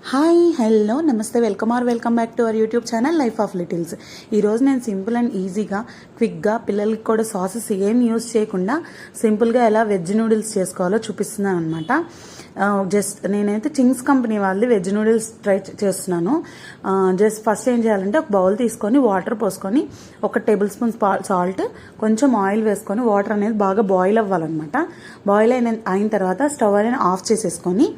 Hi hello నమస్తే welcome back to our YouTube channel life of littles. ఈరోజు నేను simple and ఈజీగా క్విక్గా పిల్లలకి కూడా సాసెస్ ఏం యూజ్ చేయకుండా సింపుల్గా ఎలా వెజ్ నూడిల్స్ చేసుకోవాలో చూపిస్తున్నాను అనమాట. జస్ట్ నేనైతే చింగ్స్ కంపెనీ వాళ్ళది వెజ్ నూడిల్స్ ట్రై చేస్తున్నాను. జస్ట్ ఫస్ట్ ఏం చేయాలంటే ఒక బౌల్ తీసుకొని వాటర్ పోసుకొని 1 టేబుల్ స్పూన్ సాల్ట్, కొంచెం ఆయిల్ వేసుకొని వాటర్ అనేది బాగా బాయిల్ అవ్వాలన్నమాట. బాయిల్ అయిన తర్వాత స్టవ్ అనేది ఆఫ్ చేసేసుకొని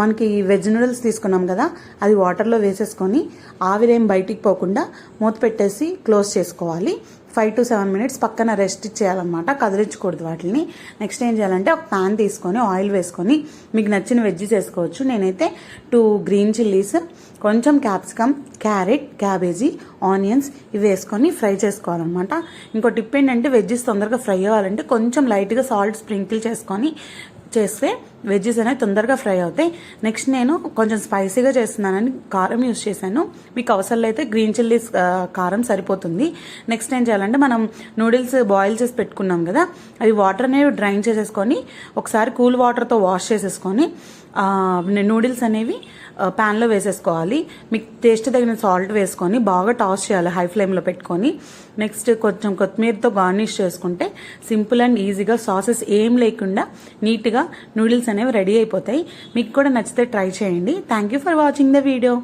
మనకి వెజ్ నూడిల్స్ తీసుకున్నాం కదా అది వాటర్లో వేసేసుకొని ఆవిరేం బయటికి పోకుండా మూత పెట్టేసి క్లోజ్ చేసుకోవాలి. 5 to 7 minutes పక్కన రెస్ట్ చేయాలన్నమాట, కదిలించకూడదు వాటిని. నెక్స్ట్ ఏం చేయాలంటే ఒక ప్యాన్ తీసుకొని ఆయిల్ వేసుకొని మీకు నచ్చిన వెజ్ చేసుకోవచ్చు. నేనైతే 2 గ్రీన్ చిల్లీస్, కొంచెం క్యాప్సికమ్, క్యారెట్, క్యాబేజీ, ఆనియన్స్ ఇవి వేసుకొని ఫ్రై చేసుకోవాలన్నమాట. ఇంకో టిప్ ఏంటంటే వెజ్జెస్ తొందరగా ఫ్రై అవ్వాలంటే కొంచెం లైట్గా సాల్ట్ స్ప్రింకిల్ చేసుకొని చేస్తే వెజ్జెస్ అనేవి తొందరగా ఫ్రై అవుతాయి. నెక్స్ట్ నేను కొంచెం స్పైసీగా చేస్తున్నానని కారం యూజ్ చేశాను. మీకు అవసరం అయితే గ్రీన్ చిల్లీస్ కారం సరిపోతుంది. నెక్స్ట్ ఏం చేయాలంటే మనం నూడిల్స్ బాయిల్ చేసి పెట్టుకున్నాం కదా అవి వాటర్ అనేవి డ్రైన్ చేసేసుకొని ఒకసారి కూల్ వాటర్తో వాష్ చేసేసుకొని నూడిల్స్ అనేవి ప్యాన్లో వేసేసుకోవాలి. మీకు టేస్ట్ తగిన సాల్ట్ వేసుకొని బాగా టాస్ చేయాలి హై ఫ్లేమ్లో పెట్టుకొని. నెక్స్ట్ కొంచెం కొత్తిమీరతో గార్నిష్ చేసుకుంటే సింపుల్ అండ్ ఈజీగా సాసెస్ ఏం లేకుండా నీట్గా నూడిల్స్ అనేవి రెడీ అయిపోతాయి. మీకు కూడా నచ్చితే ట్రై చేయండి. Thank you for watching the video.